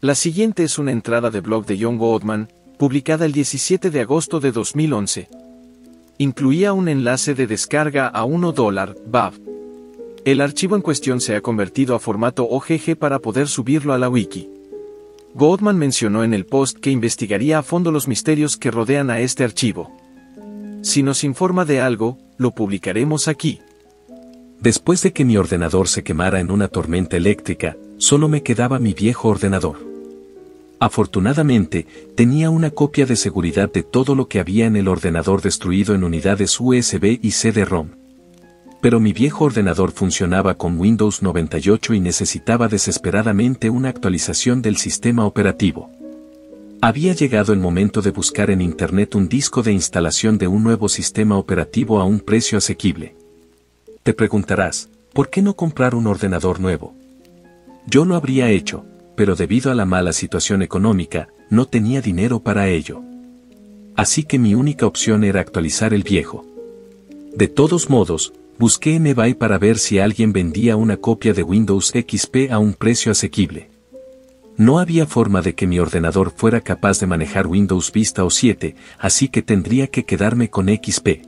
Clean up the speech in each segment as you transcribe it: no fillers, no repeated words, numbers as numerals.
La siguiente es una entrada de blog de John Goodman, publicada el 17 de agosto de 2011. Incluía un enlace de descarga a $1 BAV. El archivo en cuestión se ha convertido a formato OGG para poder subirlo a la wiki. Goodman mencionó en el post que investigaría a fondo los misterios que rodean a este archivo. Si nos informa de algo, lo publicaremos aquí. Después de que mi ordenador se quemara en una tormenta eléctrica, solo me quedaba mi viejo ordenador. Afortunadamente, tenía una copia de seguridad de todo lo que había en el ordenador destruido en unidades USB y CD-ROM. Pero mi viejo ordenador funcionaba con Windows 98 y necesitaba desesperadamente una actualización del sistema operativo. Había llegado el momento de buscar en Internet un disco de instalación de un nuevo sistema operativo a un precio asequible. Te preguntarás, ¿por qué no comprar un ordenador nuevo? Yo lo habría hecho, pero debido a la mala situación económica, no tenía dinero para ello. Así que mi única opción era actualizar el viejo. De todos modos, busqué en eBay para ver si alguien vendía una copia de Windows XP a un precio asequible. No había forma de que mi ordenador fuera capaz de manejar Windows Vista o 7, así que tendría que quedarme con XP.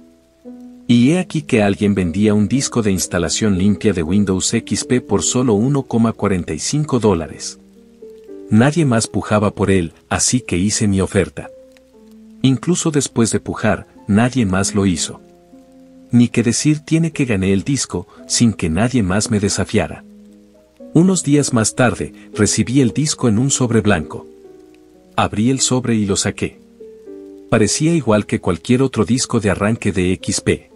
Y he aquí que alguien vendía un disco de instalación limpia de Windows XP por solo $1,45. Nadie más pujaba por él, así que hice mi oferta. Incluso después de pujar, nadie más lo hizo. Ni que decir tiene que gané el disco, sin que nadie más me desafiara. Unos días más tarde, recibí el disco en un sobre blanco. Abrí el sobre y lo saqué. Parecía igual que cualquier otro disco de arranque de XP.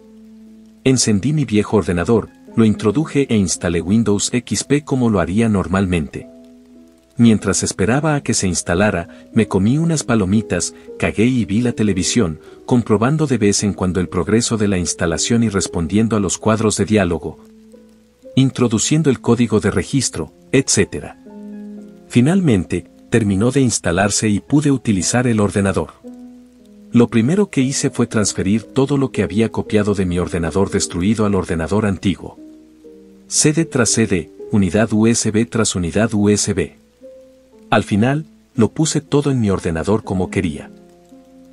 Encendí mi viejo ordenador, lo introduje e instalé Windows XP como lo haría normalmente. Mientras esperaba a que se instalara, me comí unas palomitas, cagué y vi la televisión, comprobando de vez en cuando el progreso de la instalación y respondiendo a los cuadros de diálogo, introduciendo el código de registro, etc. Finalmente, terminó de instalarse y pude utilizar el ordenador. Lo primero que hice fue transferir todo lo que había copiado de mi ordenador destruido al ordenador antiguo. CD tras CD, unidad USB tras unidad USB. Al final, lo puse todo en mi ordenador como quería.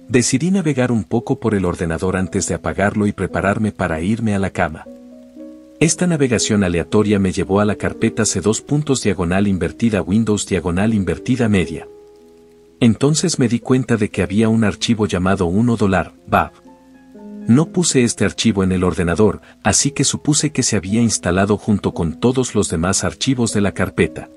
Decidí navegar un poco por el ordenador antes de apagarlo y prepararme para irme a la cama. Esta navegación aleatoria me llevó a la carpeta C2./invertida Windows/invertida media. Entonces me di cuenta de que había un archivo llamado $1 BAV. No puse este archivo en el ordenador, así que supuse que se había instalado junto con todos los demás archivos de la carpeta.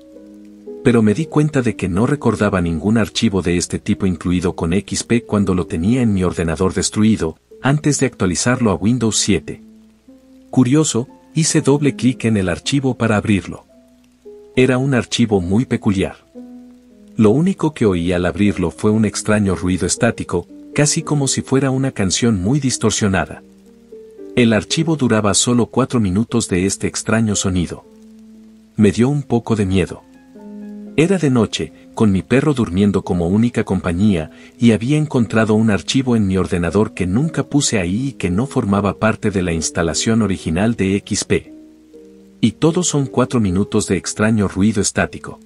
Pero me di cuenta de que no recordaba ningún archivo de este tipo incluido con XP cuando lo tenía en mi ordenador destruido, antes de actualizarlo a Windows 7. Curioso, hice doble clic en el archivo para abrirlo. Era un archivo muy peculiar. Lo único que oí al abrirlo fue un extraño ruido estático, casi como si fuera una canción muy distorsionada. El archivo duraba solo 4 minutos de este extraño sonido. Me dio un poco de miedo. Era de noche, con mi perro durmiendo como única compañía, y había encontrado un archivo en mi ordenador que nunca puse ahí y que no formaba parte de la instalación original de XP. Y todos son 4 minutos de extraño ruido estático.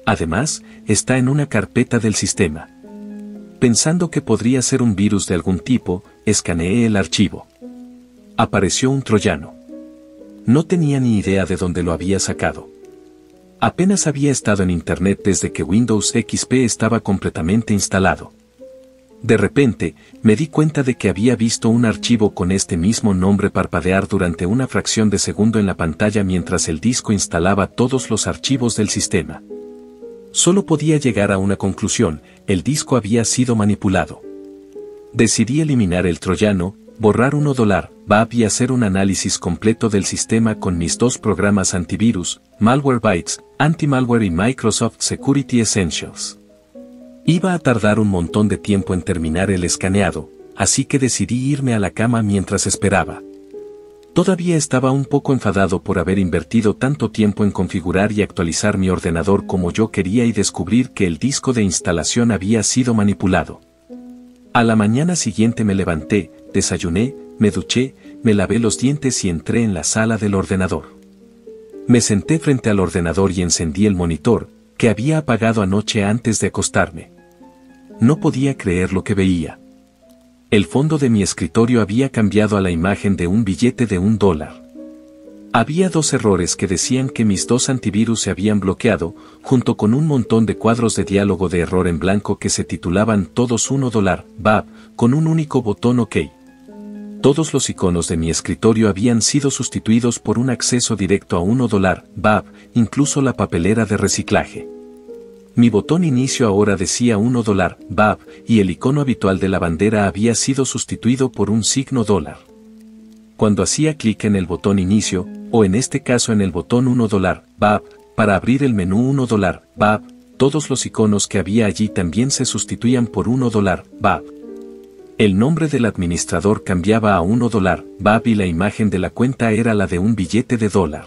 Además, está en una carpeta del sistema. Pensando que podría ser un virus de algún tipo, escaneé el archivo. Apareció un troyano. No tenía ni idea de dónde lo había sacado. Apenas había estado en Internet desde que Windows XP estaba completamente instalado. De repente, me di cuenta de que había visto un archivo con este mismo nombre parpadear durante una fracción de segundo en la pantalla mientras el disco instalaba todos los archivos del sistema. Solo podía llegar a una conclusión: el disco había sido manipulado. Decidí eliminar el troyano, borrar $1 BAV y hacer un análisis completo del sistema con mis 2 programas antivirus, Malwarebytes, Anti-Malware y Microsoft Security Essentials. Iba a tardar un montón de tiempo en terminar el escaneado, así que decidí irme a la cama mientras esperaba. Todavía estaba un poco enfadado por haber invertido tanto tiempo en configurar y actualizar mi ordenador como yo quería y descubrir que el disco de instalación había sido manipulado. A la mañana siguiente me levanté, desayuné, me duché, me lavé los dientes y entré en la sala del ordenador. Me senté frente al ordenador y encendí el monitor, que había apagado anoche antes de acostarme. No podía creer lo que veía. El fondo de mi escritorio había cambiado a la imagen de un billete de $1. Había 2 errores que decían que mis 2 antivirus se habían bloqueado, junto con un montón de cuadros de diálogo de error en blanco que se titulaban todos $1, BAB, con un único botón OK. Todos los iconos de mi escritorio habían sido sustituidos por un acceso directo a $1, BAB, incluso la papelera de reciclaje. Mi botón inicio ahora decía $1, BAB, y el icono habitual de la bandera había sido sustituido por un signo $. Cuando hacía clic en el botón inicio, o en este caso en el botón $1, BAB, para abrir el menú $1, BAB, todos los iconos que había allí también se sustituían por $1, BAB. El nombre del administrador cambiaba a $1, BAB y la imagen de la cuenta era la de un billete de $.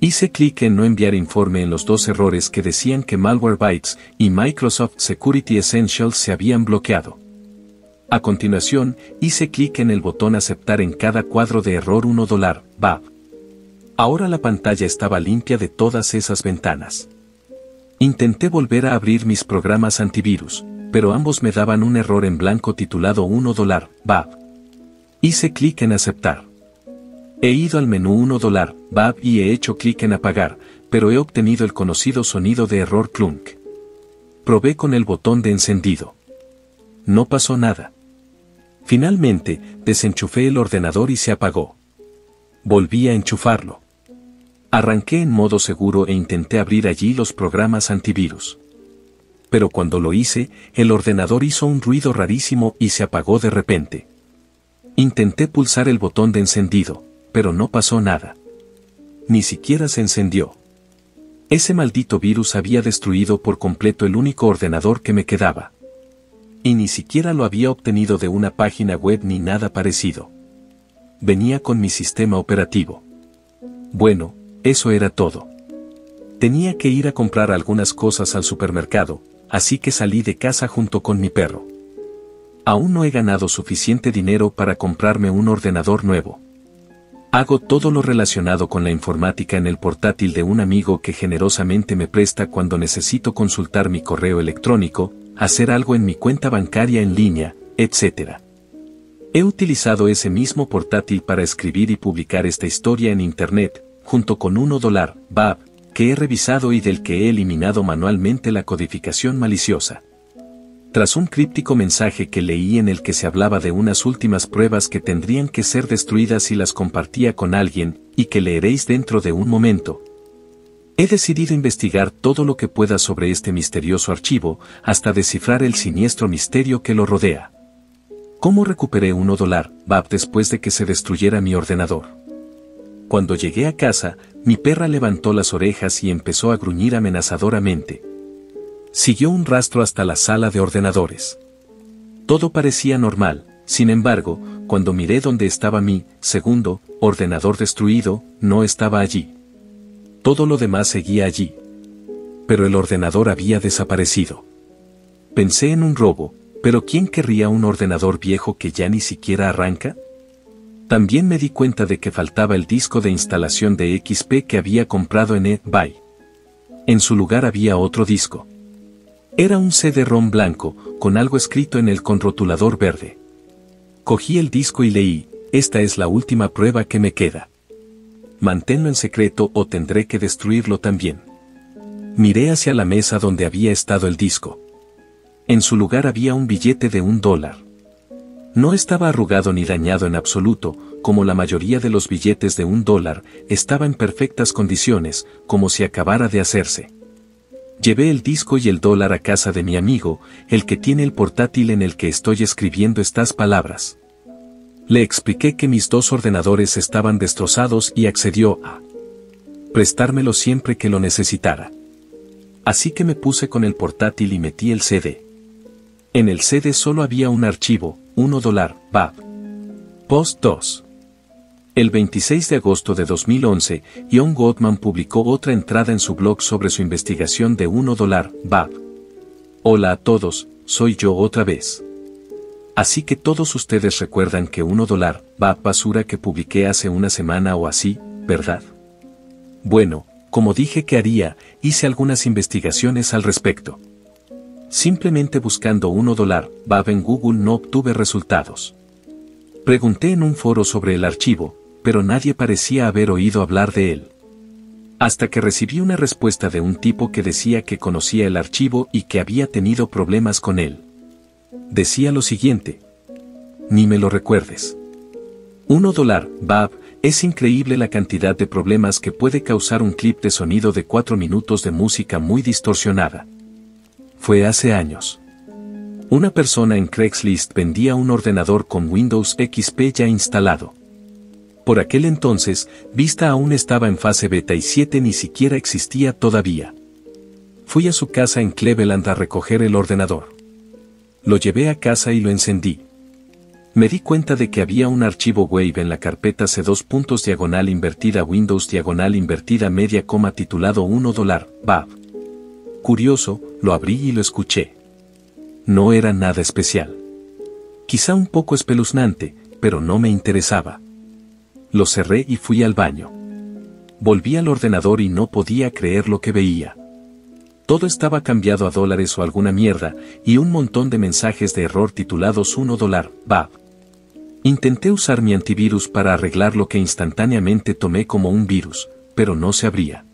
Hice clic en no enviar informe en los 2 errores que decían que Malwarebytes y Microsoft Security Essentials se habían bloqueado. A continuación, hice clic en el botón aceptar en cada cuadro de error $1, BAB. Ahora la pantalla estaba limpia de todas esas ventanas. Intenté volver a abrir mis programas antivirus, pero ambos me daban un error en blanco titulado $1, BAB. Hice clic en aceptar. He ido al menú $1, BAB y he hecho clic en apagar, pero he obtenido el conocido sonido de error clunk. Probé con el botón de encendido. No pasó nada. Finalmente, desenchufé el ordenador y se apagó. Volví a enchufarlo. Arranqué en modo seguro e intenté abrir allí los programas antivirus. Pero cuando lo hice, el ordenador hizo un ruido rarísimo y se apagó de repente. Intenté pulsar el botón de encendido, pero no pasó nada. Ni siquiera se encendió. Ese maldito virus había destruido por completo el único ordenador que me quedaba. Y ni siquiera lo había obtenido de una página web ni nada parecido. Venía con mi sistema operativo. Bueno, eso era todo. Tenía que ir a comprar algunas cosas al supermercado, así que salí de casa junto con mi perro. Aún no he ganado suficiente dinero para comprarme un ordenador nuevo. Hago todo lo relacionado con la informática en el portátil de un amigo que generosamente me presta cuando necesito consultar mi correo electrónico, hacer algo en mi cuenta bancaria en línea, etc. He utilizado ese mismo portátil para escribir y publicar esta historia en Internet, junto con $1, BAB, que he revisado y del que he eliminado manualmente la codificación maliciosa. Tras un críptico mensaje que leí en el que se hablaba de unas últimas pruebas que tendrían que ser destruidas si las compartía con alguien, y que leeréis dentro de un momento, he decidido investigar todo lo que pueda sobre este misterioso archivo, hasta descifrar el siniestro misterio que lo rodea. ¿Cómo recuperé $1, BAB después de que se destruyera mi ordenador? Cuando llegué a casa, mi perra levantó las orejas y empezó a gruñir amenazadoramente. Siguió un rastro hasta la sala de ordenadores. Todo parecía normal, sin embargo, cuando miré dónde estaba mi segundo ordenador destruido, no estaba allí. Todo lo demás seguía allí. Pero el ordenador había desaparecido. Pensé en un robo, pero ¿quién querría un ordenador viejo que ya ni siquiera arranca? También me di cuenta de que faltaba el disco de instalación de XP que había comprado en eBay. En su lugar había otro disco. Era un CD-ROM blanco, con algo escrito en él con rotulador verde. Cogí el disco y leí: esta es la última prueba que me queda. Manténlo en secreto o tendré que destruirlo también. Miré hacia la mesa donde había estado el disco. En su lugar había un billete de $1. No estaba arrugado ni dañado en absoluto, como la mayoría de los billetes de $1, estaba en perfectas condiciones, como si acabara de hacerse. Llevé el disco y el dólar a casa de mi amigo, el que tiene el portátil en el que estoy escribiendo estas palabras. Le expliqué que mis 2 ordenadores estaban destrozados y accedió a prestármelo siempre que lo necesitara. Así que me puse con el portátil y metí el CD. En el CD solo había un archivo, $1, BAB. Post 2. El 26 de agosto de 2011, John Gottman publicó otra entrada en su blog sobre su investigación de $1, BAB. Hola a todos, soy yo otra vez. Así que todos ustedes recuerdan que $1, BAB basura que publiqué hace una semana o así, ¿verdad? Bueno, Como dije que haría, hice algunas investigaciones al respecto. Simplemente buscando $1 BAV en Google no obtuve resultados. Pregunté en un foro sobre el archivo, pero nadie parecía haber oído hablar de él. Hasta que recibí una respuesta de un tipo que decía que conocía el archivo y que había tenido problemas con él. Decía lo siguiente: ni me lo recuerdes. $1 BAV, es increíble la cantidad de problemas que puede causar un clip de sonido de 4 minutos de música muy distorsionada. Fue hace años. Una persona en Craigslist vendía un ordenador con Windows XP ya instalado. Por aquel entonces, Vista aún estaba en fase beta y 7 ni siquiera existía todavía. Fui a su casa en Cleveland a recoger el ordenador. Lo llevé a casa y lo encendí. Me di cuenta de que había un archivo Wave en la carpeta C2./Windows/media, titulado $1 BAV. Curioso, lo abrí y lo escuché. No era nada especial. Quizá un poco espeluznante, pero no me interesaba. Lo cerré y fui al baño. Volví al ordenador y no podía creer lo que veía. Todo estaba cambiado a dólares o alguna mierda, y un montón de mensajes de error titulados $1 BAV. Intenté usar mi antivirus para arreglar lo que instantáneamente tomé como un virus, pero no se abría.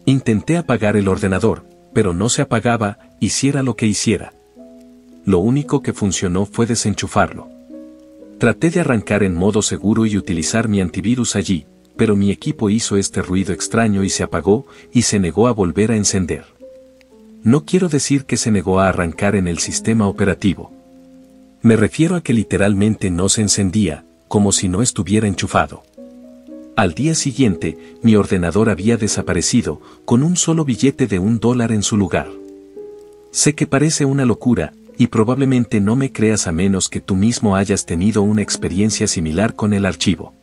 Intenté apagar el ordenador, pero no se apagaba, hiciera lo que hiciera. Lo único que funcionó fue desenchufarlo. Traté de arrancar en modo seguro y utilizar mi antivirus allí, pero mi equipo hizo este ruido extraño y se apagó, y se negó a volver a encender. No quiero decir que se negó a arrancar en el sistema operativo. Me refiero a que literalmente no se encendía, como si no estuviera enchufado. Al día siguiente, mi ordenador había desaparecido, con un solo billete de $1 en su lugar. Sé que parece una locura, y probablemente no me creas a menos que tú mismo hayas tenido una experiencia similar con el archivo.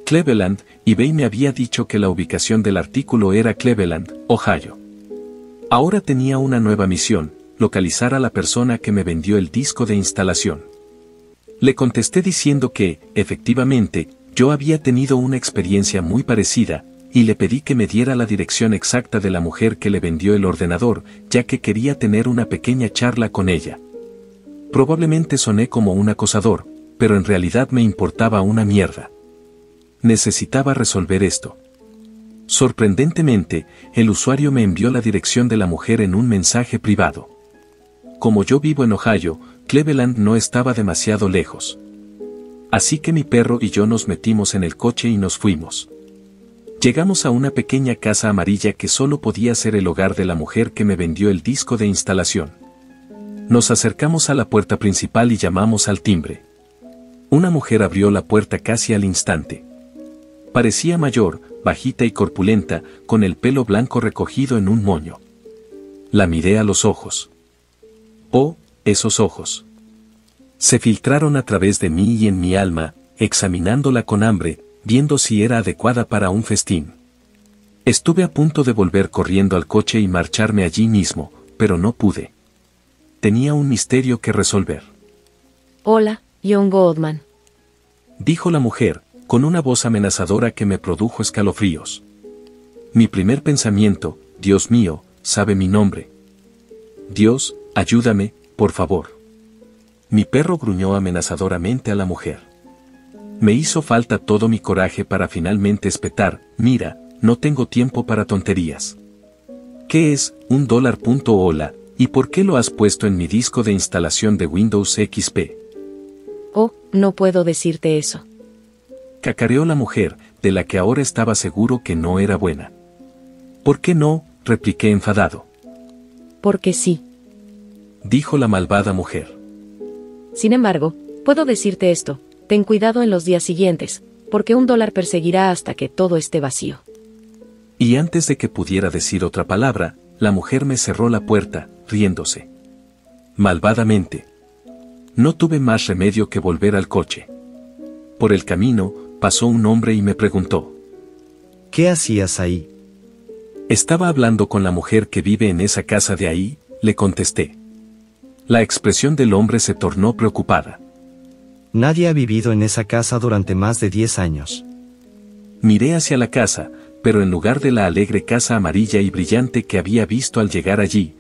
Cleveland, eBay me había dicho que la ubicación del artículo era Cleveland, Ohio. Ahora tenía una nueva misión: localizar a la persona que me vendió el disco de instalación. Le contesté diciendo que, efectivamente, yo había tenido una experiencia muy parecida, y le pedí que me diera la dirección exacta de la mujer que le vendió el ordenador, ya que quería tener una pequeña charla con ella. Probablemente soné como un acosador, pero en realidad me importaba una mierda. Necesitaba resolver esto. Sorprendentemente, el usuario me envió la dirección de la mujer en un mensaje privado. Como yo vivo en Ohio, Cleveland no estaba demasiado lejos. Así que mi perro y yo nos metimos en el coche y nos fuimos. Llegamos a una pequeña casa amarilla que solo podía ser el hogar de la mujer que me vendió el disco de instalación. Nos acercamos a la puerta principal y llamamos al timbre. Una mujer abrió la puerta casi al instante. Parecía mayor, bajita y corpulenta, con el pelo blanco recogido en un moño. La miré a los ojos. Oh, esos ojos. Se filtraron a través de mí y en mi alma, examinándola con hambre, viendo si era adecuada para un festín. Estuve a punto de volver corriendo al coche y marcharme allí mismo, pero no pude. Tenía un misterio que resolver. Hola, John Goodman. Dijo la mujer, con una voz amenazadora que me produjo escalofríos. Mi primer pensamiento: Dios mío, sabe mi nombre. Dios, ayúdame, por favor. Mi perro gruñó amenazadoramente a la mujer. Me hizo falta todo mi coraje para finalmente espetar: mira, no tengo tiempo para tonterías. ¿Qué es $1? Hola, ¿y por qué lo has puesto en mi disco de instalación de Windows XP? Oh, no puedo decirte eso. Cacareó la mujer, de la que ahora estaba seguro que no era buena. ¿Por qué no?, repliqué enfadado. Porque sí. Dijo la malvada mujer. Sin embargo, puedo decirte esto: ten cuidado en los días siguientes, porque $1 perseguirá hasta que todo esté vacío. Y antes de que pudiera decir otra palabra, la mujer me cerró la puerta, riéndose. Malvadamente. No tuve más remedio que volver al coche. Por el camino, pasó un hombre y me preguntó: ¿qué hacías ahí? Estaba hablando con la mujer que vive en esa casa de ahí, le contesté. La expresión del hombre se tornó preocupada. Nadie ha vivido en esa casa durante más de 10 años. Miré hacia la casa, pero en lugar de la alegre casa amarilla y brillante que había visto al llegar allí,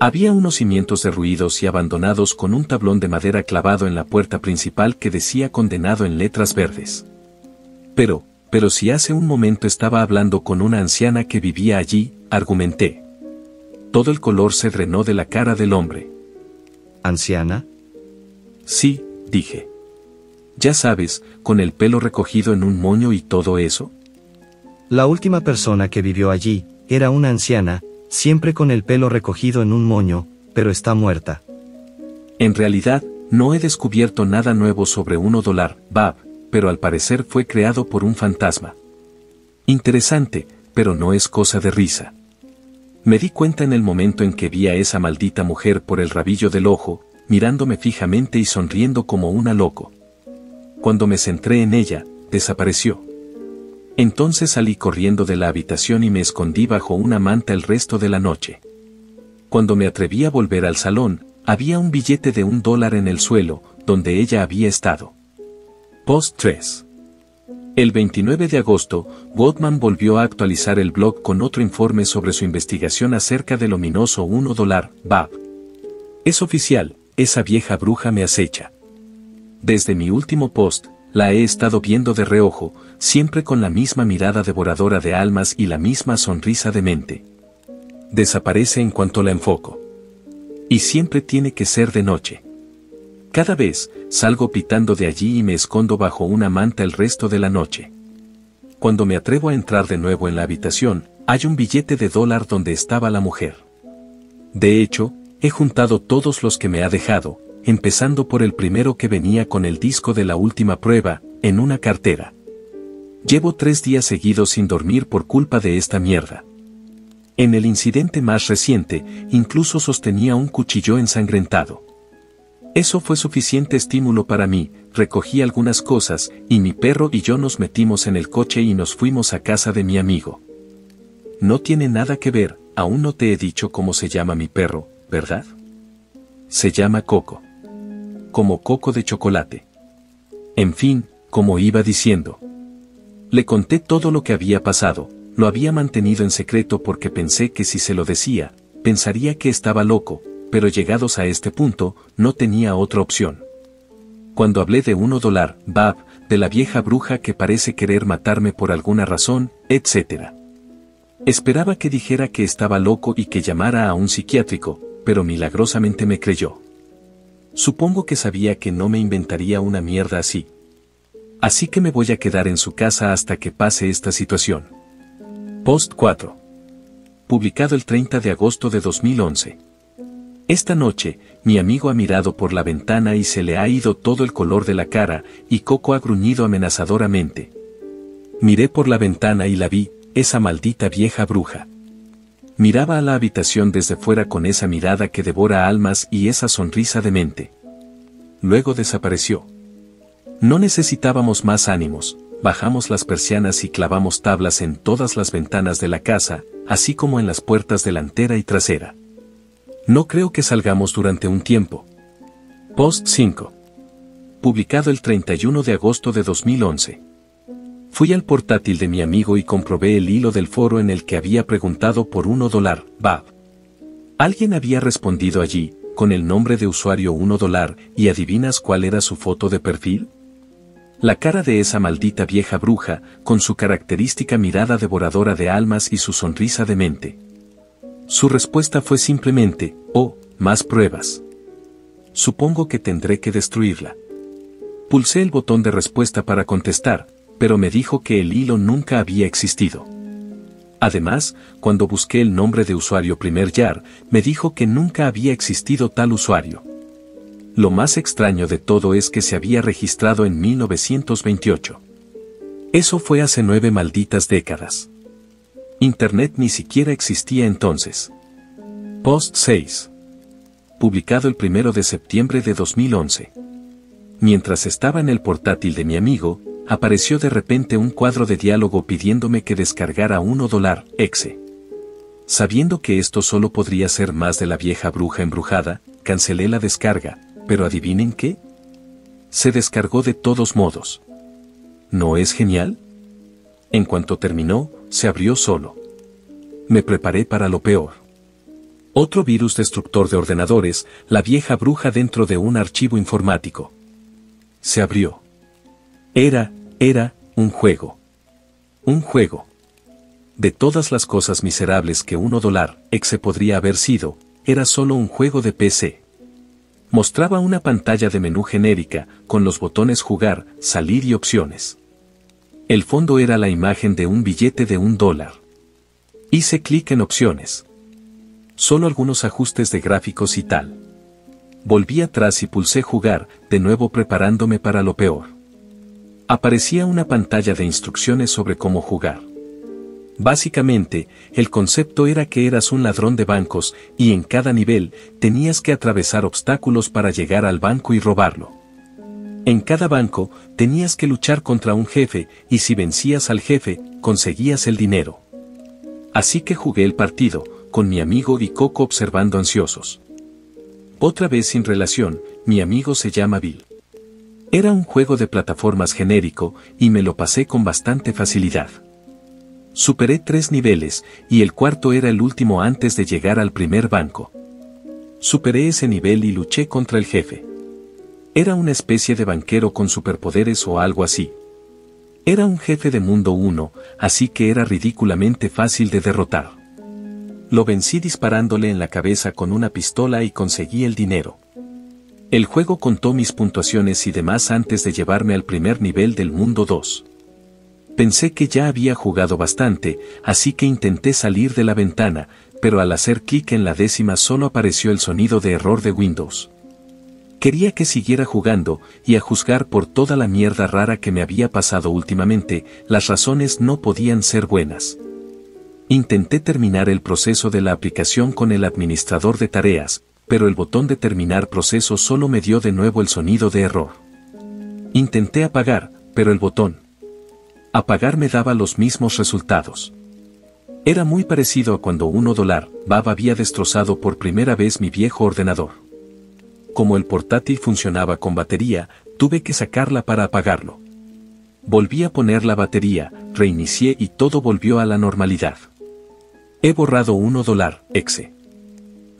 había unos cimientos derruidos y abandonados con un tablón de madera clavado en la puerta principal que decía condenado en letras verdes. Pero si hace un momento estaba hablando con una anciana que vivía allí, argumenté. Todo el color se drenó de la cara del hombre. ¿Anciana? Sí, dije. Ya sabes, con el pelo recogido en un moño y todo eso. La última persona que vivió allí era una anciana, siempre con el pelo recogido en un moño, pero está muerta. En realidad, no he descubierto nada nuevo sobre $1, Bob, pero al parecer fue creado por un fantasma. Interesante, pero no es cosa de risa. Me di cuenta en el momento en que vi a esa maldita mujer por el rabillo del ojo, mirándome fijamente y sonriendo como una loco. Cuando me centré en ella, desapareció. Entonces salí corriendo de la habitación y me escondí bajo una manta el resto de la noche. Cuando me atreví a volver al salón, había un billete de $1 en el suelo, donde ella había estado. Post 3. El 29 de agosto, Goldman volvió a actualizar el blog con otro informe sobre su investigación acerca del ominoso $1, Bob. Es oficial, esa vieja bruja me acecha. Desde mi último post, la he estado viendo de reojo, siempre con la misma mirada devoradora de almas y la misma sonrisa demente. Desaparece en cuanto la enfoco. Y siempre tiene que ser de noche. Cada vez, salgo pitando de allí y me escondo bajo una manta el resto de la noche. Cuando me atrevo a entrar de nuevo en la habitación, hay un billete de $1 donde estaba la mujer. De hecho, he juntado todos los que me ha dejado, empezando por el primero que venía con el disco de la última prueba, en una cartera. Llevo 3 días seguidos sin dormir por culpa de esta mierda. En el incidente más reciente, incluso sostenía un cuchillo ensangrentado. Eso fue suficiente estímulo para mí, recogí algunas cosas, y mi perro y yo nos metimos en el coche y nos fuimos a casa de mi amigo. No tiene nada que ver, aún no te he dicho cómo se llama mi perro, ¿verdad? Se llama Coco. Como coco de chocolate. En fin, como iba diciendo. Le conté todo lo que había pasado, lo había mantenido en secreto porque pensé que si se lo decía, pensaría que estaba loco, pero llegados a este punto, no tenía otra opción. Cuando hablé de $1, Bob, de la vieja bruja que parece querer matarme por alguna razón, etc. Esperaba que dijera que estaba loco y que llamara a un psiquiátrico, pero milagrosamente me creyó. Supongo que sabía que no me inventaría una mierda así. Así que me voy a quedar en su casa hasta que pase esta situación. Post 4. Publicado el 30 de agosto de 2011. Esta noche, mi amigo ha mirado por la ventana y se le ha ido todo el color de la cara, y Coco ha gruñido amenazadoramente. Miré por la ventana y la vi, esa maldita vieja bruja. Miraba a la habitación desde fuera con esa mirada que devora almas y esa sonrisa demente. Luego desapareció. No necesitábamos más ánimos, bajamos las persianas y clavamos tablas en todas las ventanas de la casa, así como en las puertas delantera y trasera. No creo que salgamos durante un tiempo. Post 5. Publicado el 31 de agosto de 2011. Fui al portátil de mi amigo y comprobé el hilo del foro en el que había preguntado por $1, Bob. Alguien había respondido allí, con el nombre de usuario $1, y ¿adivinas cuál era su foto de perfil? La cara de esa maldita vieja bruja, con su característica mirada devoradora de almas y su sonrisa demente. Su respuesta fue simplemente, oh, más pruebas. Supongo que tendré que destruirla. Pulsé el botón de respuesta para contestar, pero me dijo que el hilo nunca había existido. Además, cuando busqué el nombre de usuario primer jar, me dijo que nunca había existido tal usuario. Lo más extraño de todo es que se había registrado en 1928. Eso fue hace 9 malditas décadas. Internet ni siquiera existía entonces. Post 6. Publicado el 1 de septiembre de 2011. Mientras estaba en el portátil de mi amigo, apareció de repente un cuadro de diálogo pidiéndome que descargara $1, exe. Sabiendo que esto solo podría ser más de la vieja bruja embrujada, cancelé la descarga, pero ¿adivinen qué? Se descargó de todos modos. ¿No es genial? En cuanto terminó, se abrió solo. Me preparé para lo peor. Otro virus destructor de ordenadores, la vieja bruja dentro de un archivo informático. Se abrió. Era un juego. Un juego. De todas las cosas miserables que $1 podría haber sido, era solo un juego de PC. Mostraba una pantalla de menú genérica, con los botones jugar, salir y opciones. El fondo era la imagen de un billete de $1. Hice clic en opciones. Solo algunos ajustes de gráficos y tal. Volví atrás y pulsé jugar, de nuevo preparándome para lo peor. Aparecía una pantalla de instrucciones sobre cómo jugar. Básicamente, el concepto era que eras un ladrón de bancos y en cada nivel tenías que atravesar obstáculos para llegar al banco y robarlo. En cada banco tenías que luchar contra un jefe y si vencías al jefe, conseguías el dinero. Así que jugué el partido, con mi amigo y Coco observando ansiosos. Otra vez sin relación, mi amigo se llama Bill. Era un juego de plataformas genérico y me lo pasé con bastante facilidad. Superé 3 niveles, y el cuarto era el último antes de llegar al primer banco. Superé ese nivel y luché contra el jefe. Era una especie de banquero con superpoderes o algo así. Era un jefe de mundo 1, así que era ridículamente fácil de derrotar. Lo vencí disparándole en la cabeza con una pistola y conseguí el dinero. El juego contó mis puntuaciones y demás antes de llevarme al primer nivel del mundo 2. Pensé que ya había jugado bastante, así que intenté salir de la ventana, pero al hacer clic en la 10ª solo apareció el sonido de error de Windows. Quería que siguiera jugando, y a juzgar por toda la mierda rara que me había pasado últimamente, las razones no podían ser buenas. Intenté terminar el proceso de la aplicación con el administrador de tareas, pero el botón de terminar proceso solo me dio de nuevo el sonido de error. Intenté apagar, pero el botón apagar me daba los mismos resultados. Era muy parecido a cuando $1 había destrozado por primera vez mi viejo ordenador. Como el portátil funcionaba con batería, tuve que sacarla para apagarlo. Volví a poner la batería, reinicié y todo volvió a la normalidad. He borrado $1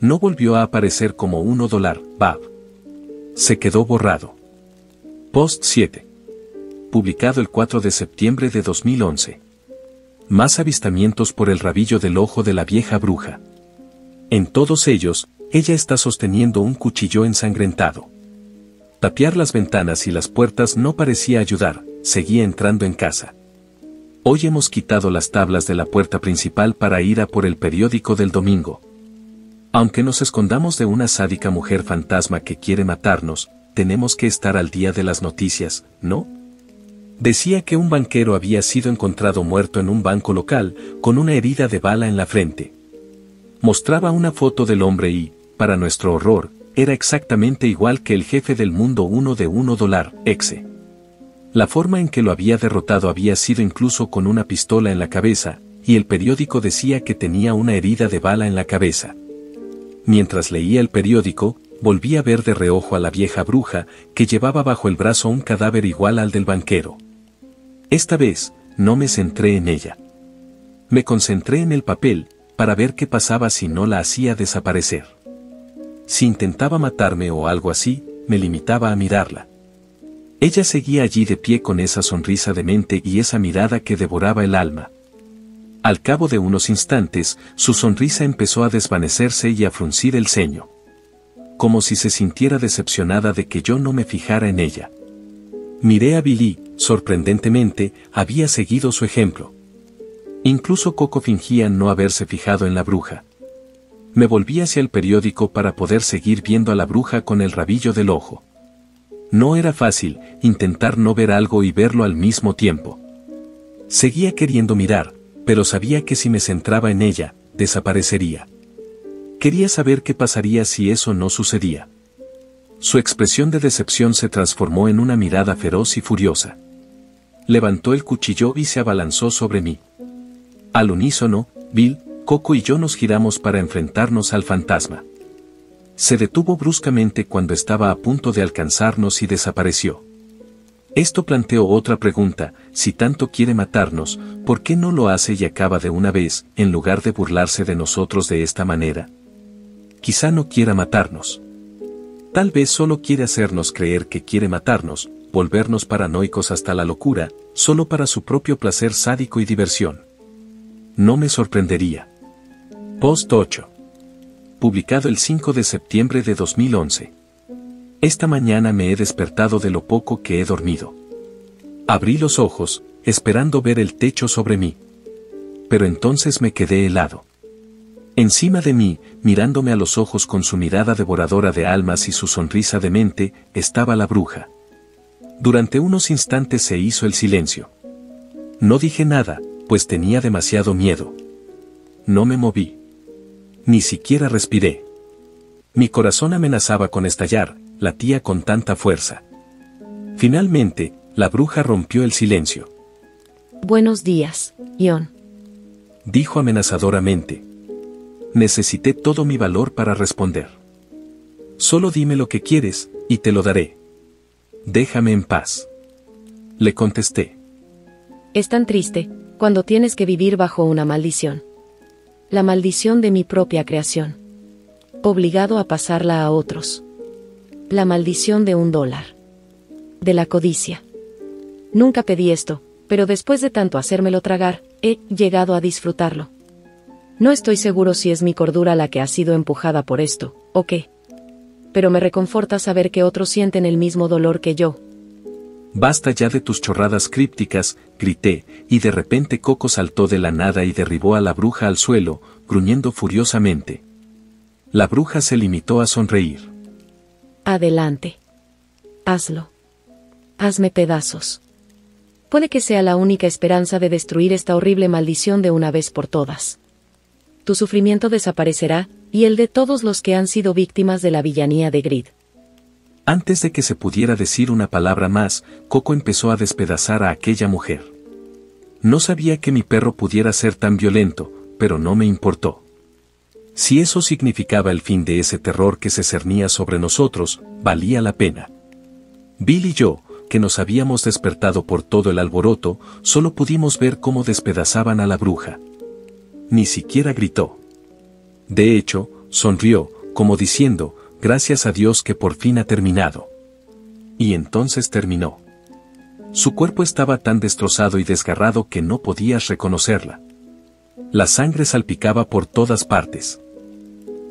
No volvió a aparecer como $1 Se quedó borrado. Post 7. Publicado el 4 de septiembre de 2011. Más avistamientos por el rabillo del ojo de la vieja bruja. En todos ellos, ella está sosteniendo un cuchillo ensangrentado. Tapiar las ventanas y las puertas no parecía ayudar, seguía entrando en casa. Hoy hemos quitado las tablas de la puerta principal para ir a por el periódico del domingo. Aunque nos escondamos de una sádica mujer fantasma que quiere matarnos, tenemos que estar al día de las noticias, ¿no? Decía que un banquero había sido encontrado muerto en un banco local, con una herida de bala en la frente. Mostraba una foto del hombre y, para nuestro horror, era exactamente igual que el jefe del mundo 1 de $1. La forma en que lo había derrotado había sido incluso con una pistola en la cabeza, y el periódico decía que tenía una herida de bala en la cabeza. Mientras leía el periódico, volví a ver de reojo a la vieja bruja, que llevaba bajo el brazo un cadáver igual al del banquero. Esta vez, no me centré en ella. Me concentré en el papel, para ver qué pasaba si no la hacía desaparecer. Si intentaba matarme o algo así, me limitaba a mirarla. Ella seguía allí de pie con esa sonrisa demente y esa mirada que devoraba el alma. Al cabo de unos instantes, su sonrisa empezó a desvanecerse y a fruncir el ceño. Como si se sintiera decepcionada de que yo no me fijara en ella. Miré a Billy, sorprendentemente, había seguido su ejemplo. Incluso Coco fingía no haberse fijado en la bruja. Me volví hacia el periódico para poder seguir viendo a la bruja con el rabillo del ojo. No era fácil, intentar no ver algo y verlo al mismo tiempo. Seguía queriendo mirar, pero sabía que si me centraba en ella, desaparecería. Quería saber qué pasaría si eso no sucedía. Su expresión de decepción se transformó en una mirada feroz y furiosa. Levantó el cuchillo y se abalanzó sobre mí. Al unísono, Bill, Coco y yo nos giramos para enfrentarnos al fantasma. Se detuvo bruscamente cuando estaba a punto de alcanzarnos y desapareció. Esto planteó otra pregunta: si tanto quiere matarnos, ¿por qué no lo hace y acaba de una vez, en lugar de burlarse de nosotros de esta manera? Quizá no quiera matarnos. Tal vez solo quiere hacernos creer que quiere matarnos, volvernos paranoicos hasta la locura, solo para su propio placer sádico y diversión. No me sorprendería. Post 8. Publicado el 5 de septiembre de 2011. Esta mañana me he despertado de lo poco que he dormido. Abrí los ojos, esperando ver el techo sobre mí. Pero entonces me quedé helado. Encima de mí, mirándome a los ojos con su mirada devoradora de almas y su sonrisa demente, estaba la bruja. Durante unos instantes se hizo el silencio. No dije nada, pues tenía demasiado miedo. No me moví. Ni siquiera respiré. Mi corazón amenazaba con estallar, latía con tanta fuerza. Finalmente, la bruja rompió el silencio. Buenos días, Ion. Dijo amenazadoramente. Necesité todo mi valor para responder. Solo dime lo que quieres, y te lo daré. Déjame en paz. Le contesté. Es tan triste, cuando tienes que vivir bajo una maldición. La maldición de mi propia creación. Obligado a pasarla a otros. La maldición de $1. De la codicia. Nunca pedí esto, pero después de tanto hacérmelo tragar, he llegado a disfrutarlo. No estoy seguro si es mi cordura la que ha sido empujada por esto, o qué. Pero me reconforta saber que otros sienten el mismo dolor que yo. Basta ya de tus chorradas crípticas, grité, y de repente Coco saltó de la nada y derribó a la bruja al suelo, gruñendo furiosamente. La bruja se limitó a sonreír. Adelante. Hazlo. Hazme pedazos. Puede que sea la única esperanza de destruir esta horrible maldición de una vez por todas. Tu sufrimiento desaparecerá, y el de todos los que han sido víctimas de la villanía de Grid. Antes de que se pudiera decir una palabra más, Coco empezó a despedazar a aquella mujer. No sabía que mi perro pudiera ser tan violento, pero no me importó. Si eso significaba el fin de ese terror que se cernía sobre nosotros, valía la pena. Bill y yo, que nos habíamos despertado por todo el alboroto, solo pudimos ver cómo despedazaban a la bruja. Ni siquiera gritó. De hecho, sonrió, como diciendo, gracias a Dios que por fin ha terminado. Y entonces terminó. Su cuerpo estaba tan destrozado y desgarrado que no podías reconocerla. La sangre salpicaba por todas partes.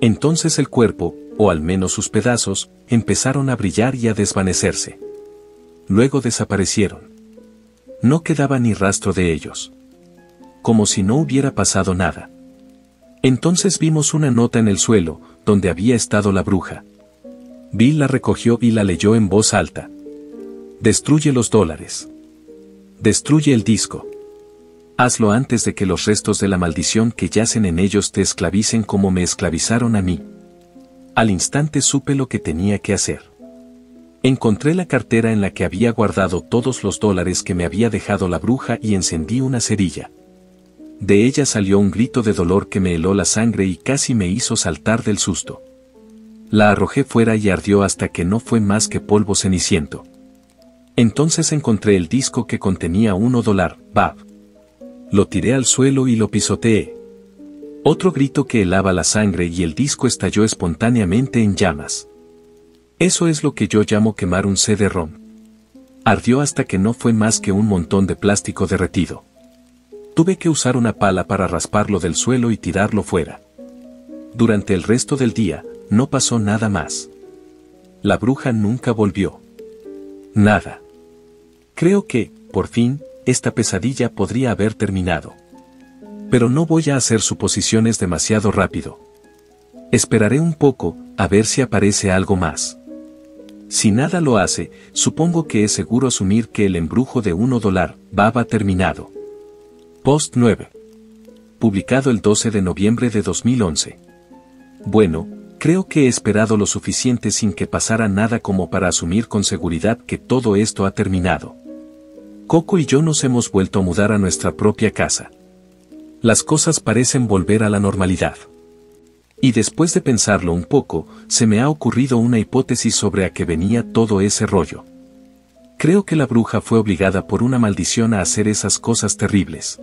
Entonces el cuerpo, o al menos sus pedazos, empezaron a brillar y a desvanecerse. Luego desaparecieron. No quedaba ni rastro de ellos. Como si no hubiera pasado nada. Entonces vimos una nota en el suelo, donde había estado la bruja. Bill la recogió y la leyó en voz alta. Destruye los $. Destruye el disco. Hazlo antes de que los restos de la maldición que yacen en ellos te esclavicen como me esclavizaron a mí. Al instante supe lo que tenía que hacer. Encontré la cartera en la que había guardado todos los $, que me había dejado la bruja, y encendí una cerilla. De ella salió un grito de dolor que me heló la sangre y casi me hizo saltar del susto. La arrojé fuera y ardió hasta que no fue más que polvo ceniciento. Entonces encontré el disco que contenía $1, Bab. Lo tiré al suelo y lo pisoteé. Otro grito que helaba la sangre y el disco estalló espontáneamente en llamas. Eso es lo que yo llamo quemar un CD-ROM. Ardió hasta que no fue más que un montón de plástico derretido. Tuve que usar una pala para rasparlo del suelo y tirarlo fuera. Durante el resto del día, no pasó nada más. La bruja nunca volvió. Nada. Creo que, por fin, esta pesadilla podría haber terminado. Pero no voy a hacer suposiciones demasiado rápido. Esperaré un poco, a ver si aparece algo más. Si nada lo hace, supongo que es seguro asumir que el embrujo de $1, Bab ha terminado. Post 9. Publicado el 12 de noviembre de 2011. Bueno, creo que he esperado lo suficiente sin que pasara nada como para asumir con seguridad que todo esto ha terminado. Coco y yo nos hemos vuelto a mudar a nuestra propia casa. Las cosas parecen volver a la normalidad. Y después de pensarlo un poco, se me ha ocurrido una hipótesis sobre a qué venía todo ese rollo. Creo que la bruja fue obligada por una maldición a hacer esas cosas terribles.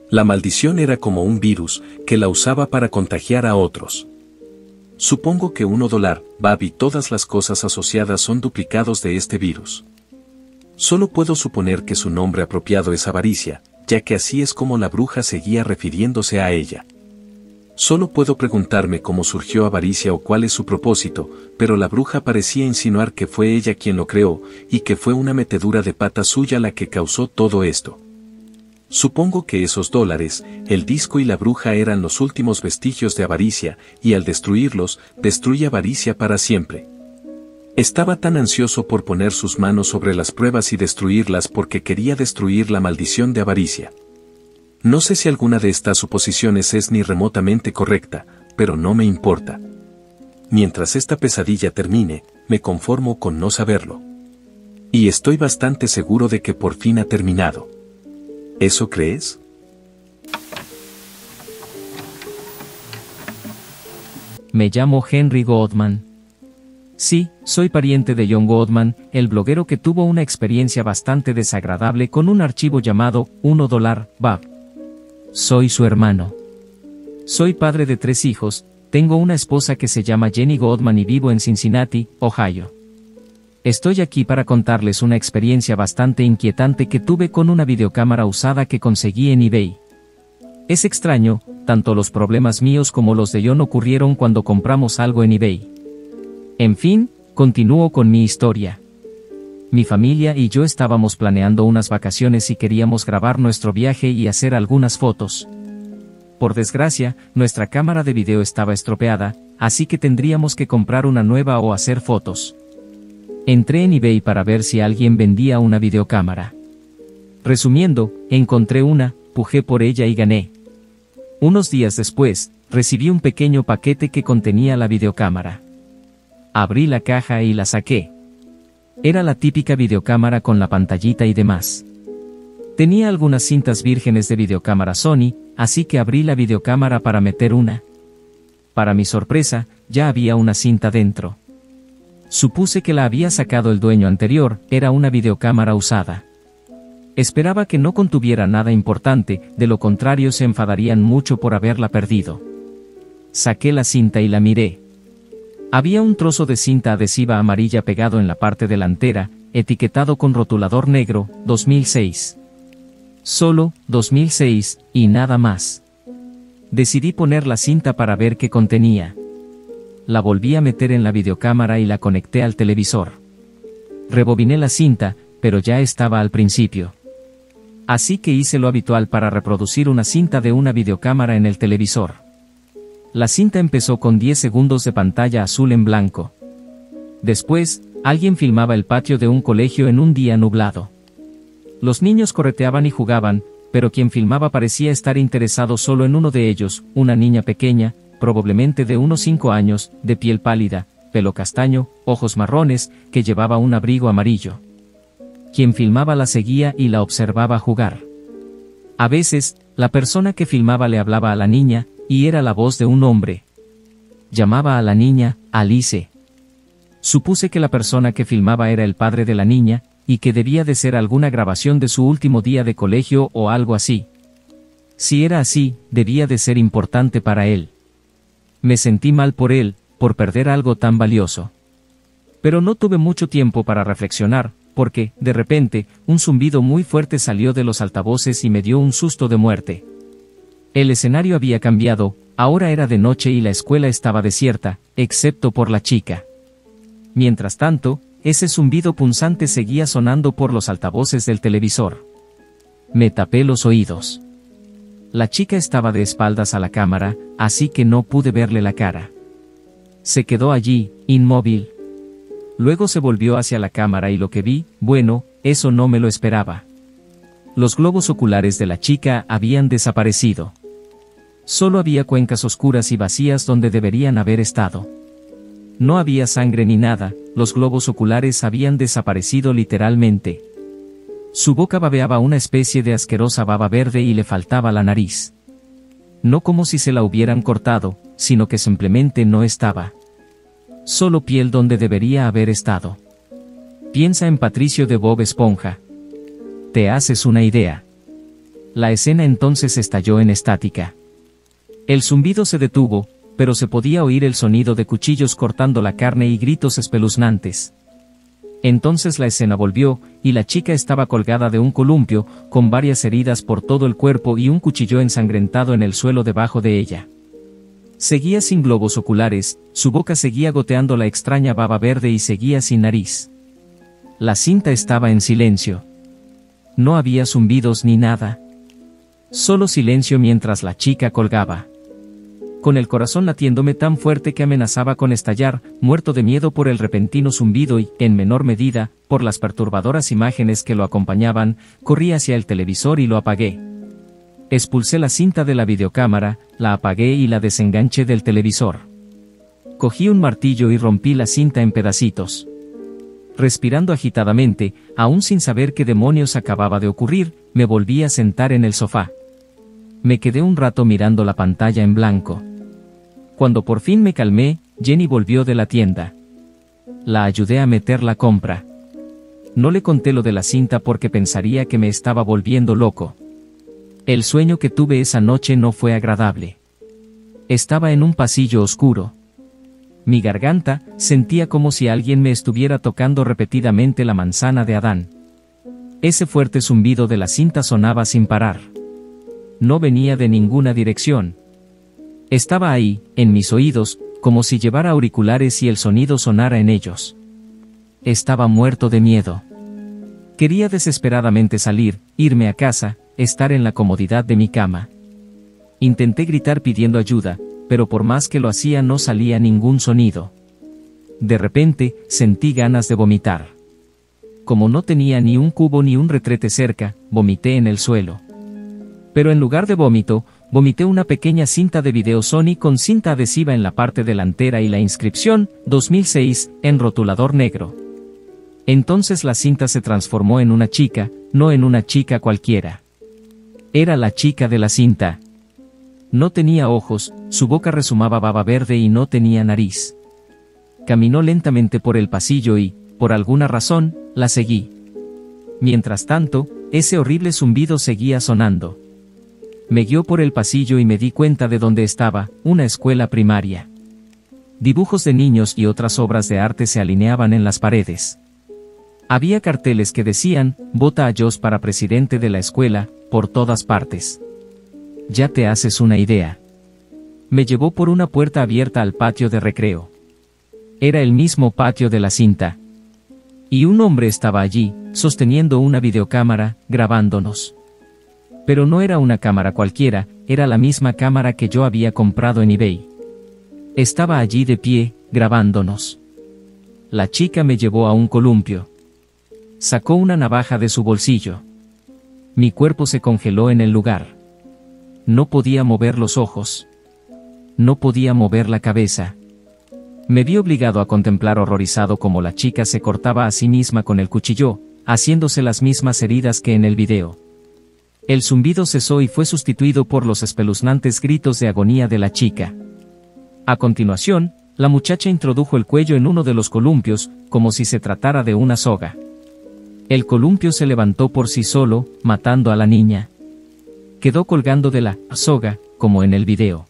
La maldición era como un virus, que la usaba para contagiar a otros. Supongo que $1, Bab y todas las cosas asociadas son duplicados de este virus. Solo puedo suponer que su nombre apropiado es avaricia, ya que así es como la bruja seguía refiriéndose a ella. Solo puedo preguntarme cómo surgió avaricia o cuál es su propósito, pero la bruja parecía insinuar que fue ella quien lo creó, y que fue una metedura de pata suya la que causó todo esto. Supongo que esos $, el disco y la bruja eran los últimos vestigios de avaricia, y al destruirlos, destruye avaricia para siempre. Estaba tan ansioso por poner sus manos sobre las pruebas y destruirlas porque quería destruir la maldición de avaricia. No sé si alguna de estas suposiciones es ni remotamente correcta, pero no me importa. Mientras esta pesadilla termine, me conformo con no saberlo. Y estoy bastante seguro de que por fin ha terminado. ¿Eso crees? Me llamo Henry Goodman. Sí, soy pariente de John Goodman, el bloguero que tuvo una experiencia bastante desagradable con un archivo llamado $1, Bab. Soy su hermano. Soy padre de 3 hijos, tengo una esposa que se llama Jenny Goodman y vivo en Cincinnati, Ohio. Estoy aquí para contarles una experiencia bastante inquietante que tuve con una videocámara usada que conseguí en eBay. Es extraño, tanto los problemas míos como los de John ocurrieron cuando compramos algo en eBay. En fin, continúo con mi historia. Mi familia y yo estábamos planeando unas vacaciones y queríamos grabar nuestro viaje y hacer algunas fotos. Por desgracia, nuestra cámara de video estaba estropeada, así que tendríamos que comprar una nueva o hacer fotos. Entré en eBay para ver si alguien vendía una videocámara. Resumiendo, encontré una, pujé por ella y gané. Unos días después, recibí un pequeño paquete que contenía la videocámara. Abrí la caja y la saqué. Era la típica videocámara con la pantallita y demás. Tenía algunas cintas vírgenes de videocámara Sony, así que abrí la videocámara para meter una. Para mi sorpresa, ya había una cinta dentro. Supuse que la había sacado el dueño anterior, era una videocámara usada. Esperaba que no contuviera nada importante, de lo contrario se enfadarían mucho por haberla perdido. Saqué la cinta y la miré. Había un trozo de cinta adhesiva amarilla pegado en la parte delantera, etiquetado con rotulador negro, 2006. Solo, 2006, y nada más. Decidí poner la cinta para ver qué contenía. La volví a meter en la videocámara y la conecté al televisor. Rebobiné la cinta, pero ya estaba al principio. Así que hice lo habitual para reproducir una cinta de una videocámara en el televisor. La cinta empezó con 10 segundos de pantalla azul en blanco. Después, alguien filmaba el patio de un colegio en un día nublado. Los niños correteaban y jugaban, pero quien filmaba parecía estar interesado solo en uno de ellos, una niña pequeña, probablemente de unos 5 años, de piel pálida, pelo castaño, ojos marrones, que llevaba un abrigo amarillo. Quien filmaba la seguía y la observaba jugar. A veces, la persona que filmaba le hablaba a la niña, y era la voz de un hombre. Llamaba a la niña, Alice. Supuse que la persona que filmaba era el padre de la niña, y que debía de ser alguna grabación de su último día de colegio o algo así. Si era así, debía de ser importante para él. Me sentí mal por él, por perder algo tan valioso. Pero no tuve mucho tiempo para reflexionar, porque, de repente, un zumbido muy fuerte salió de los altavoces y me dio un susto de muerte. El escenario había cambiado, ahora era de noche y la escuela estaba desierta, excepto por la chica. Mientras tanto, ese zumbido punzante seguía sonando por los altavoces del televisor. Me tapé los oídos. La chica estaba de espaldas a la cámara, así que no pude verle la cara. Se quedó allí, inmóvil. Luego se volvió hacia la cámara y lo que vi, bueno, eso no me lo esperaba. Los globos oculares de la chica habían desaparecido. Solo había cuencas oscuras y vacías donde deberían haber estado. No había sangre ni nada, los globos oculares habían desaparecido literalmente. Su boca babeaba una especie de asquerosa baba verde y le faltaba la nariz. No como si se la hubieran cortado, sino que simplemente no estaba. Solo piel donde debería haber estado. Piensa en Patricio de Bob Esponja. Te haces una idea. La escena entonces estalló en estática. El zumbido se detuvo, pero se podía oír el sonido de cuchillos cortando la carne y gritos espeluznantes. Entonces la escena volvió, y la chica estaba colgada de un columpio, con varias heridas por todo el cuerpo y un cuchillo ensangrentado en el suelo debajo de ella. Seguía sin globos oculares, su boca seguía goteando la extraña baba verde y seguía sin nariz. La cinta estaba en silencio. No había zumbidos ni nada. Solo silencio mientras la chica colgaba. Con el corazón latiéndome tan fuerte que amenazaba con estallar, muerto de miedo por el repentino zumbido y, en menor medida, por las perturbadoras imágenes que lo acompañaban, corrí hacia el televisor y lo apagué. Expulsé la cinta de la videocámara, la apagué y la desenganché del televisor. Cogí un martillo y rompí la cinta en pedacitos. Respirando agitadamente, aún sin saber qué demonios acababa de ocurrir, me volví a sentar en el sofá. Me quedé un rato mirando la pantalla en blanco. Cuando por fin me calmé, Jenny volvió de la tienda. La ayudé a meter la compra. No le conté lo de la cinta porque pensaría que me estaba volviendo loco. El sueño que tuve esa noche no fue agradable. Estaba en un pasillo oscuro. Mi garganta sentía como si alguien me estuviera tocando repetidamente la manzana de Adán. Ese fuerte zumbido de la cinta sonaba sin parar. No venía de ninguna dirección. Estaba ahí, en mis oídos, como si llevara auriculares y el sonido sonara en ellos. Estaba muerto de miedo. Quería desesperadamente salir, irme a casa, estar en la comodidad de mi cama. Intenté gritar pidiendo ayuda, pero por más que lo hacía no salía ningún sonido. De repente, sentí ganas de vomitar. Como no tenía ni un cubo ni un retrete cerca, vomité en el suelo. Pero en lugar de vómito, vomité una pequeña cinta de video Sony con cinta adhesiva en la parte delantera y la inscripción, 2006, en rotulador negro. Entonces la cinta se transformó en una chica, no en una chica cualquiera. Era la chica de la cinta. No tenía ojos, su boca rezumaba baba verde y no tenía nariz. Caminó lentamente por el pasillo y, por alguna razón, la seguí. Mientras tanto, ese horrible zumbido seguía sonando. Me guió por el pasillo y me di cuenta de dónde estaba, una escuela primaria. Dibujos de niños y otras obras de arte se alineaban en las paredes. Había carteles que decían, vota a Josh para presidente de la escuela, por todas partes. Ya te haces una idea. Me llevó por una puerta abierta al patio de recreo. Era el mismo patio de la cinta. Y un hombre estaba allí, sosteniendo una videocámara, grabándonos. Pero no era una cámara cualquiera, era la misma cámara que yo había comprado en eBay. Estaba allí de pie, grabándonos. La chica me llevó a un columpio. Sacó una navaja de su bolsillo. Mi cuerpo se congeló en el lugar. No podía mover los ojos. No podía mover la cabeza. Me vi obligado a contemplar horrorizado cómo la chica se cortaba a sí misma con el cuchillo, haciéndose las mismas heridas que en el video. El zumbido cesó y fue sustituido por los espeluznantes gritos de agonía de la chica. A continuación, la muchacha introdujo el cuello en uno de los columpios, como si se tratara de una soga. El columpio se levantó por sí solo, matando a la niña. Quedó colgando de la soga, como en el video.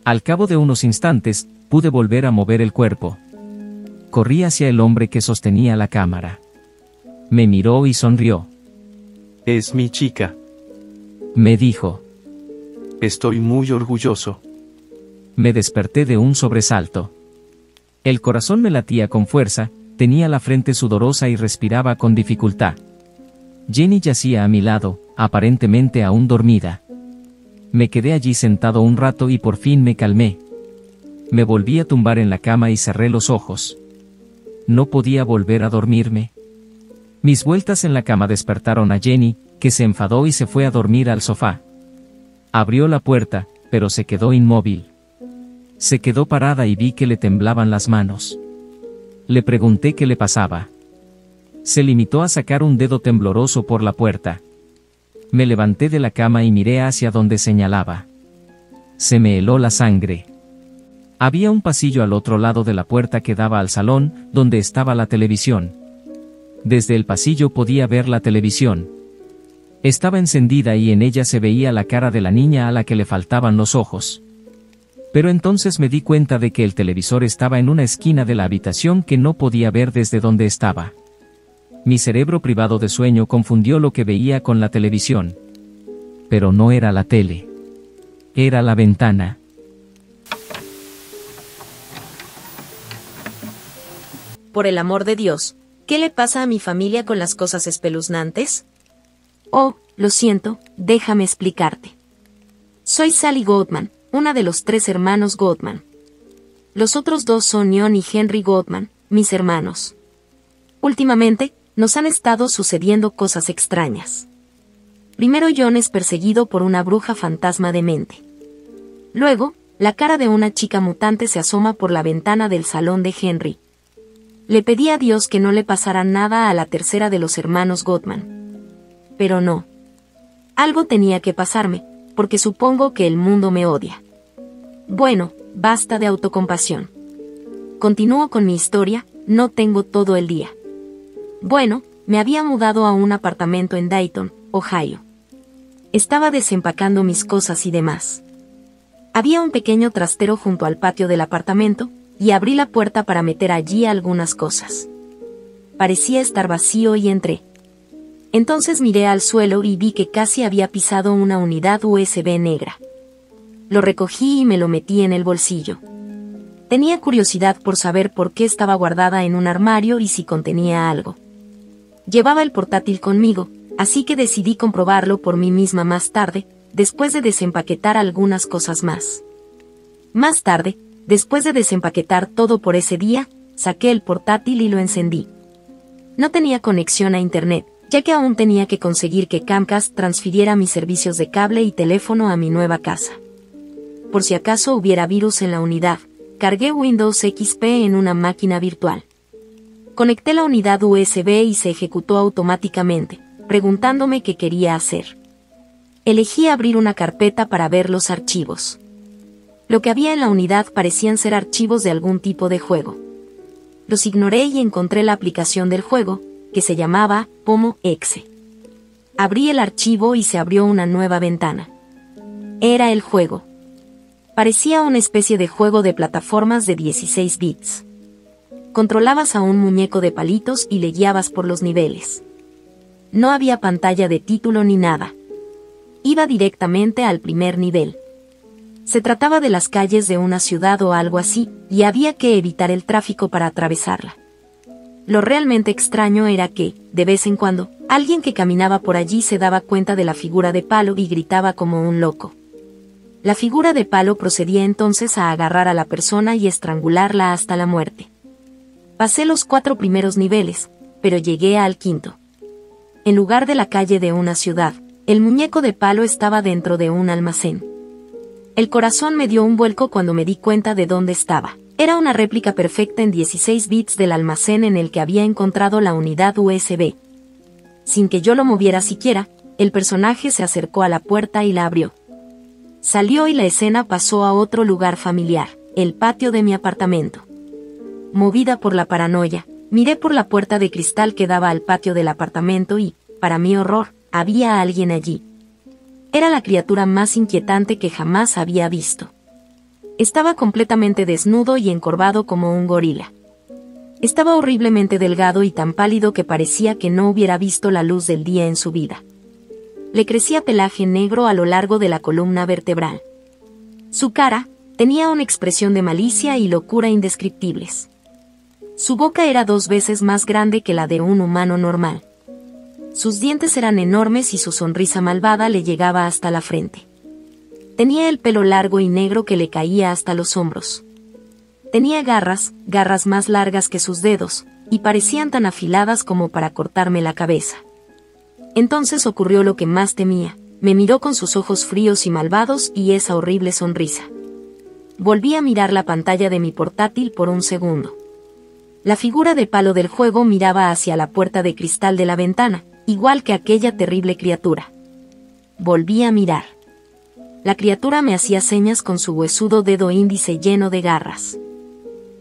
Al cabo de unos instantes, pude volver a mover el cuerpo. Corrí hacia el hombre que sostenía la cámara. Me miró y sonrió. Es mi chica. Me dijo. Estoy muy orgulloso. Me desperté de un sobresalto. El corazón me latía con fuerza, tenía la frente sudorosa y respiraba con dificultad. Jenny yacía a mi lado, aparentemente aún dormida. Me quedé allí sentado un rato y por fin me calmé. Me volví a tumbar en la cama y cerré los ojos. No podía volver a dormirme. Mis vueltas en la cama despertaron a Jenny, que se enfadó y se fue a dormir al sofá. Abrió la puerta, pero se quedó inmóvil. Se quedó parada y vi que le temblaban las manos. Le pregunté qué le pasaba. Se limitó a sacar un dedo tembloroso por la puerta. Me levanté de la cama y miré hacia donde señalaba. Se me heló la sangre. Había un pasillo al otro lado de la puerta que daba al salón, donde estaba la televisión. Desde el pasillo podía ver la televisión. Estaba encendida y en ella se veía la cara de la niña a la que le faltaban los ojos. Pero entonces me di cuenta de que el televisor estaba en una esquina de la habitación que no podía ver desde donde estaba. Mi cerebro privado de sueño confundió lo que veía con la televisión. Pero no era la tele. Era la ventana. Por el amor de Dios, ¿qué le pasa a mi familia con las cosas espeluznantes? Oh, lo siento, déjame explicarte. Soy Sally Goodman, una de los 3 hermanos Goodman. Los otros 2 son John y Henry Goodman, mis hermanos. Últimamente, nos han estado sucediendo cosas extrañas. Primero John es perseguido por una bruja fantasma demente. Luego, la cara de una chica mutante se asoma por la ventana del salón de Henry. Le pedí a Dios que no le pasara nada a la tercera de los hermanos Goodman. Pero no. Algo tenía que pasarme, porque supongo que el mundo me odia. Bueno, basta de autocompasión. Continúo con mi historia, no tengo todo el día. Bueno, me había mudado a un apartamento en Dayton, Ohio. Estaba desempacando mis cosas y demás. Había un pequeño trastero junto al patio del apartamento, y abrí la puerta para meter allí algunas cosas. Parecía estar vacío y entré. Entonces miré al suelo y vi que casi había pisado una unidad USB negra. Lo recogí y me lo metí en el bolsillo. Tenía curiosidad por saber por qué estaba guardada en un armario y si contenía algo. Llevaba el portátil conmigo, así que decidí comprobarlo por mí misma más tarde, después de desempaquetar algunas cosas más. Más tarde, después de desempaquetar todo por ese día, saqué el portátil y lo encendí. No tenía conexión a internet, ya que aún tenía que conseguir que Comcast transfiriera mis servicios de cable y teléfono a mi nueva casa. Por si acaso hubiera virus en la unidad, cargué Windows XP en una máquina virtual. Conecté la unidad USB y se ejecutó automáticamente, preguntándome qué quería hacer. Elegí abrir una carpeta para ver los archivos. Lo que había en la unidad parecían ser archivos de algún tipo de juego. Los ignoré y encontré la aplicación del juego, que se llamaba Pomo Exe. Abrí el archivo y se abrió una nueva ventana. Era el juego. Parecía una especie de juego de plataformas de 16 bits. Controlabas a un muñeco de palitos y le guiabas por los niveles. No había pantalla de título ni nada. Iba directamente al primer nivel. Se trataba de las calles de una ciudad o algo así, y había que evitar el tráfico para atravesarla. Lo realmente extraño era que, de vez en cuando, alguien que caminaba por allí se daba cuenta de la figura de palo y gritaba como un loco. La figura de palo procedía entonces a agarrar a la persona y estrangularla hasta la muerte. Pasé los 4 primeros niveles, pero llegué al 5. En lugar de la calle de una ciudad, el muñeco de palo estaba dentro de un almacén. El corazón me dio un vuelco cuando me di cuenta de dónde estaba. Era una réplica perfecta en 16 bits del almacén en el que había encontrado la unidad USB. Sin que yo lo moviera siquiera, el personaje se acercó a la puerta y la abrió. Salió y la escena pasó a otro lugar familiar, el patio de mi apartamento. Movida por la paranoia, miré por la puerta de cristal que daba al patio del apartamento y, para mi horror, había alguien allí. Era la criatura más inquietante que jamás había visto. Estaba completamente desnudo y encorvado como un gorila. Estaba horriblemente delgado y tan pálido que parecía que no hubiera visto la luz del día en su vida. Le crecía pelaje negro a lo largo de la columna vertebral. Su cara tenía una expresión de malicia y locura indescriptibles. Su boca era 2 veces más grande que la de un humano normal. Sus dientes eran enormes y su sonrisa malvada le llegaba hasta la frente. Tenía el pelo largo y negro que le caía hasta los hombros. Tenía garras más largas que sus dedos, y parecían tan afiladas como para cortarme la cabeza. Entonces ocurrió lo que más temía, me miró con sus ojos fríos y malvados y esa horrible sonrisa. Volví a mirar la pantalla de mi portátil por un segundo. La figura de palo del juego miraba hacia la puerta de cristal de la ventana, igual que aquella terrible criatura. Volví a mirar. La criatura me hacía señas con su huesudo dedo índice lleno de garras.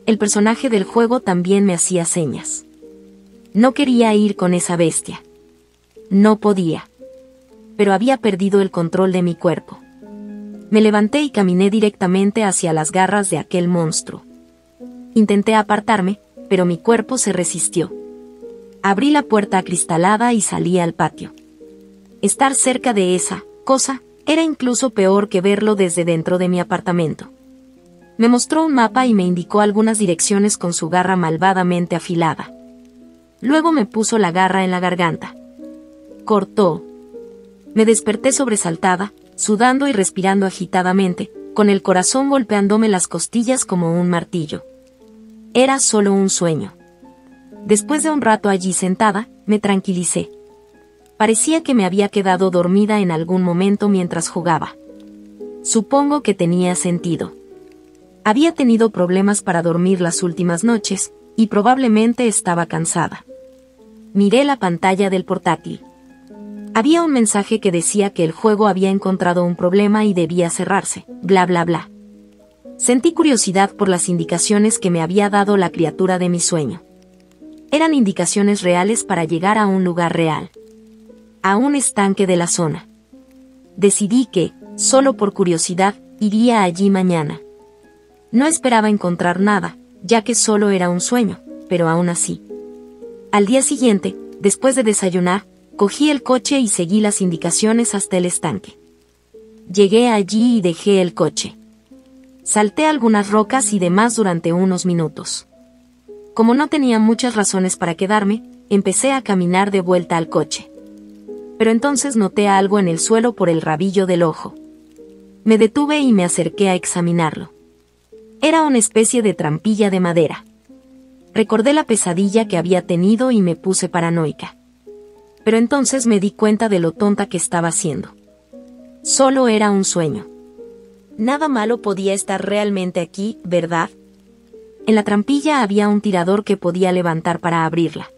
El personaje del juego también me hacía señas. No quería ir con esa bestia. No podía. Pero había perdido el control de mi cuerpo. Me levanté y caminé directamente hacia las garras de aquel monstruo. Intenté apartarme, pero mi cuerpo se resistió. Abrí la puerta acristalada y salí al patio. Estar cerca de esa cosa era incluso peor que verlo desde dentro de mi apartamento. Me mostró un mapa y me indicó algunas direcciones con su garra malvadamente afilada. Luego me puso la garra en la garganta. Cortó. Me desperté sobresaltada, sudando y respirando agitadamente, con el corazón golpeándome las costillas como un martillo. Era solo un sueño. Después de un rato allí sentada, me tranquilicé. Parecía que me había quedado dormida en algún momento mientras jugaba. Supongo que tenía sentido. Había tenido problemas para dormir las últimas noches, y probablemente estaba cansada. Miré la pantalla del portátil. Había un mensaje que decía que el juego había encontrado un problema y debía cerrarse, bla bla bla. Sentí curiosidad por las indicaciones que me había dado la criatura de mi sueño. Eran indicaciones reales para llegar a un lugar real. A un estanque de la zona. Decidí que, solo por curiosidad, iría allí mañana. No esperaba encontrar nada, ya que solo era un sueño, pero aún así. Al día siguiente, después de desayunar, cogí el coche y seguí las indicaciones hasta el estanque. Llegué allí y dejé el coche. Salté algunas rocas y demás durante unos minutos. Como no tenía muchas razones para quedarme, empecé a caminar de vuelta al coche. Pero entonces noté algo en el suelo por el rabillo del ojo. Me detuve y me acerqué a examinarlo. Era una especie de trampilla de madera. Recordé la pesadilla que había tenido y me puse paranoica. Pero entonces me di cuenta de lo tonta que estaba siendo. Solo era un sueño. Nada malo podía estar realmente aquí, ¿verdad? En la trampilla había un tirador que podía levantar para abrirla.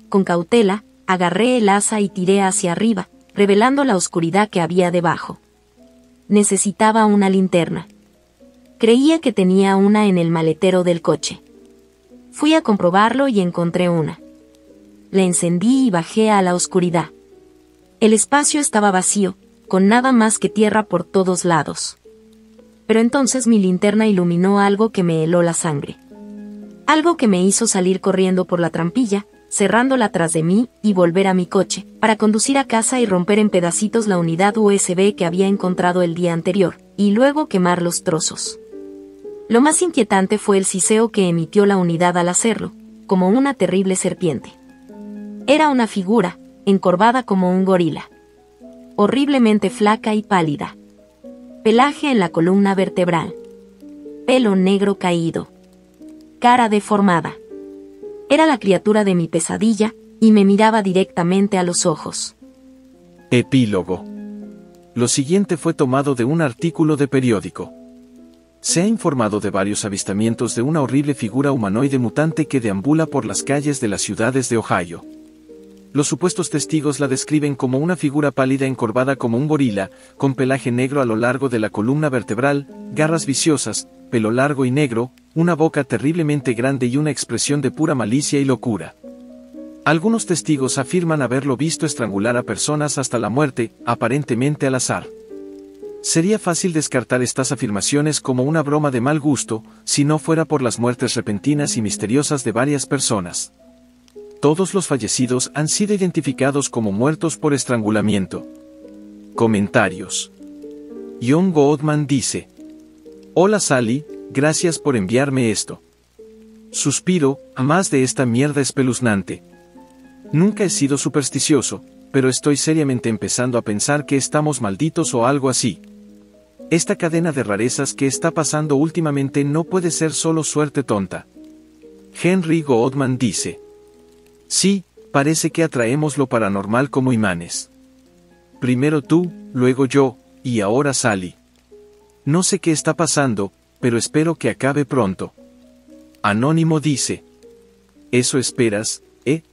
Con cautela, agarré el asa y tiré hacia arriba, revelando la oscuridad que había debajo. Necesitaba una linterna. Creía que tenía una en el maletero del coche. Fui a comprobarlo y encontré una. La encendí y bajé a la oscuridad. El espacio estaba vacío, con nada más que tierra por todos lados. Pero entonces mi linterna iluminó algo que me heló la sangre. Algo que me hizo salir corriendo por la trampilla, cerrándola tras de mí y volver a mi coche, para conducir a casa y romper en pedacitos la unidad USB que había encontrado el día anterior, y luego quemar los trozos. Lo más inquietante fue el siseo que emitió la unidad al hacerlo, como una terrible serpiente. Era una figura, encorvada como un gorila. Horriblemente flaca y pálida. Pelaje en la columna vertebral. Pelo negro caído. Cara deformada. Era la criatura de mi pesadilla, y me miraba directamente a los ojos. Epílogo. Lo siguiente fue tomado de un artículo de periódico. Se ha informado de varios avistamientos de una horrible figura humanoide mutante que deambula por las calles de las ciudades de Ohio. Los supuestos testigos la describen como una figura pálida encorvada como un gorila, con pelaje negro a lo largo de la columna vertebral, garras viciosas, pelo largo y negro, una boca terriblemente grande y una expresión de pura malicia y locura. Algunos testigos afirman haberlo visto estrangular a personas hasta la muerte, aparentemente al azar. Sería fácil descartar estas afirmaciones como una broma de mal gusto, si no fuera por las muertes repentinas y misteriosas de varias personas. Todos los fallecidos han sido identificados como muertos por estrangulamiento. Comentarios. John Goodman dice: Hola Sally, gracias por enviarme esto. Suspiro, a más de esta mierda espeluznante. Nunca he sido supersticioso, pero estoy seriamente empezando a pensar que estamos malditos o algo así. Esta cadena de rarezas que está pasando últimamente no puede ser solo suerte tonta. Henry Goodman dice: Sí, parece que atraemos lo paranormal como imanes. Primero tú, luego yo, y ahora Sally. No sé qué está pasando, pero espero que acabe pronto. Anónimo dice: Eso esperas, ¿eh?